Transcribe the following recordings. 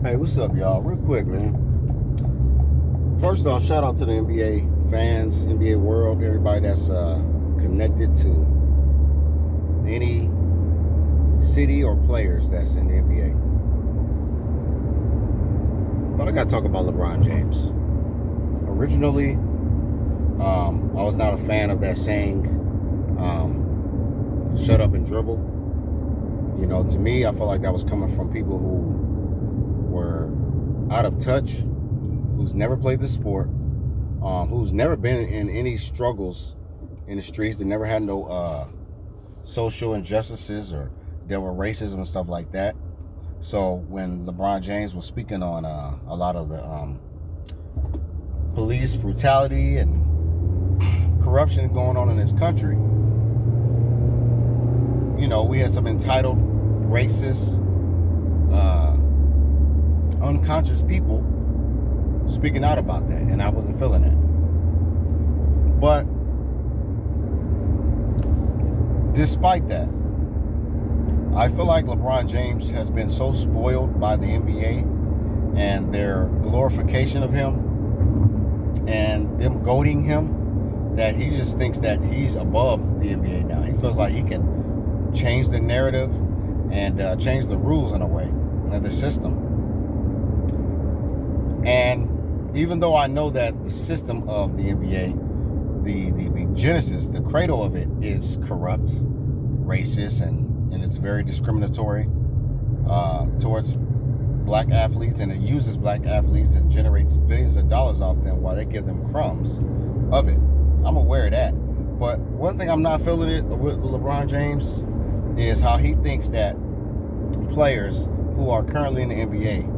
Hey, what's up, y'all? Real quick, man. First off, shout out to the NBA fans, NBA world, everybody that's connected to any city or players that's in the NBA. But I got to talk about LeBron James. Originally, I was not a fan of that saying, shut up and dribble. You know, to me, I felt like that was coming from people who were out of touch, who's never played the sport, who's never been in any struggles in the streets, that never had no social injustices or dealt with racism and stuff like that. So when LeBron James was speaking on a lot of the police brutality and corruption going on in this country, you know, we had some entitled, racist, unconscious people speaking out about that, and I wasn't feeling it. But despite that, I feel like LeBron James has been so spoiled by the NBA and their glorification of him and them goading him that he just thinks that he's above the NBA now. He feels like he can change the narrative and change the rules in a way, and the system. And even though I know that the system of the NBA, the genesis, the cradle of it is corrupt, racist, and it's very discriminatory towards black athletes, and it uses black athletes and generates billions of dollars off them while they give them crumbs of it. I'm aware of that. But one thing I'm not feeling it with LeBron James is how he thinks that players who are currently in the NBA,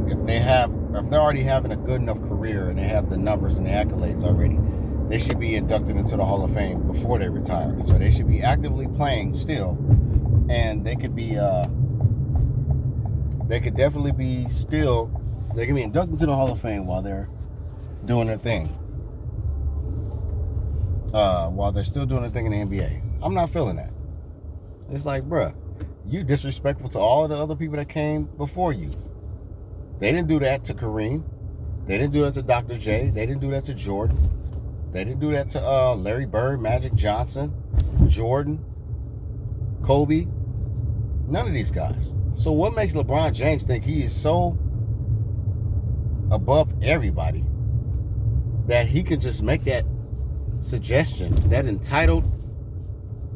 if they're already having a good enough career and they have the numbers and the accolades already, they should be inducted into the Hall of Fame before they retire. So they should be actively playing still, and they could be definitely be still. They can be inducted into the Hall of Fame while they're doing their thing. While they're still doing their thing in the NBA. I'm not feeling that. It's like, bruh, you disrespectful to all of the other people that came before you. They didn't do that to Kareem. They didn't do that to Dr. J. They didn't do that to Jordan. They didn't do that to Larry Bird, Magic Johnson, Jordan, Kobe. None of these guys. So what makes LeBron James think he is so above everybody that he can just make that suggestion, that entitled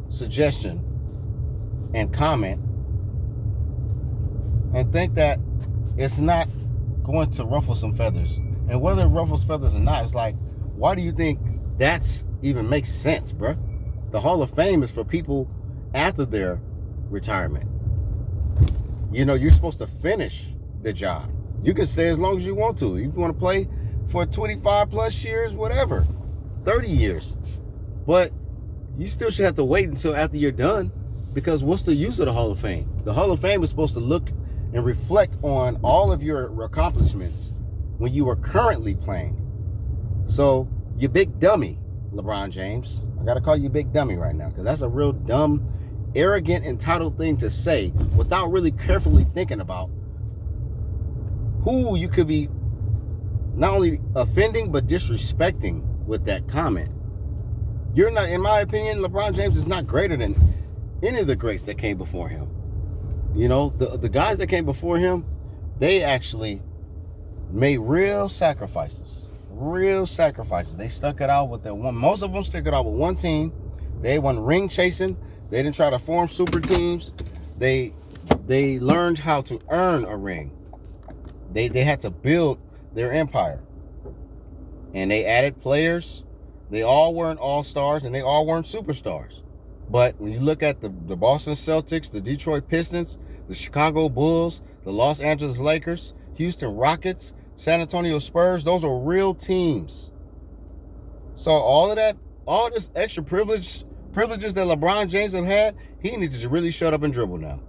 suggestion and comment, and think that it's not going to ruffle some feathers? And whether it ruffles feathers or not, it's like, why do you think that's even makes sense, bruh? The Hall of Fame is for people after their retirement. You know, you're supposed to finish the job. You can stay as long as you want to. If you want to play for 25 plus years, whatever, 30 years. But you still should have to wait until after you're done, because what's the use of the Hall of Fame? The Hall of Fame is supposed to look and reflect on all of your accomplishments when you were currently playing. So, you big dummy, LeBron James. I got to call you big dummy right now, because that's a real dumb, arrogant, entitled thing to say without really carefully thinking about who you could be not only offending but disrespecting with that comment. You're not, in my opinion, LeBron James is not greater than any of the greats that came before him. You know, the guys that came before him, they actually made real sacrifices. They stuck it out with that one. Most of them stuck it out with one team. They went ring chasing. They didn't try to form super teams. They learned how to earn a ring. They had to build their empire. And they added players. They all weren't all-stars and they all weren't superstars. But when you look at the Boston Celtics, the Detroit Pistons, the Chicago Bulls, the Los Angeles Lakers, Houston Rockets, San Antonio Spurs, those are real teams. So all of that, all this extra privileges that LeBron James have had, he needs to really shut up and dribble now,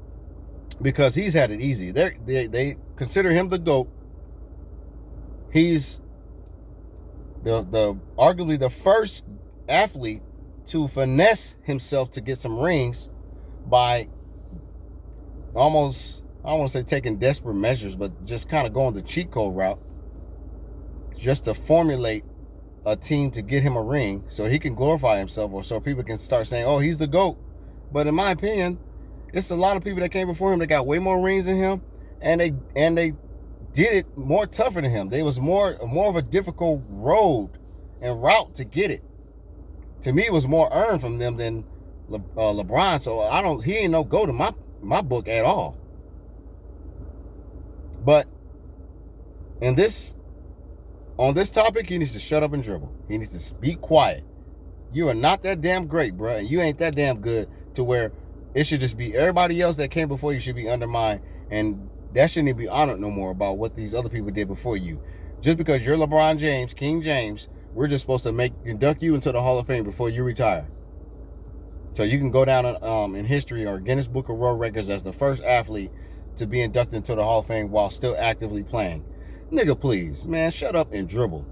because he's had it easy. They consider him the GOAT. He's the arguably the first athlete to finesse himself to get some rings by almost, don't want to say taking desperate measures, but just kind of going the cheat code route just to formulate a team to get him a ring so he can glorify himself, or so people can start saying, oh, he's the GOAT. But in my opinion, it's a lot of people that came before him that got way more rings than him, and they did it more tougher than him. They was more of a difficult road and route to get it. To me, it was more earned from them than LeBron. So he ain't no GOAT in my book at all. But on this topic, he needs to shut up and dribble. He needs to be quiet. You are not that damn great, bro, and you ain't that damn good to where it should just be everybody else that came before you should be undermined, and that shouldn't even be honored no more about what these other people did before you. Just because you're LeBron James, King James, we're just supposed to induct you into the Hall of Fame before you retire. So you can go down in history or Guinness Book of World Records as the first athlete to be inducted into the Hall of Fame while still actively playing. Nigga, please, man, shut up and dribble.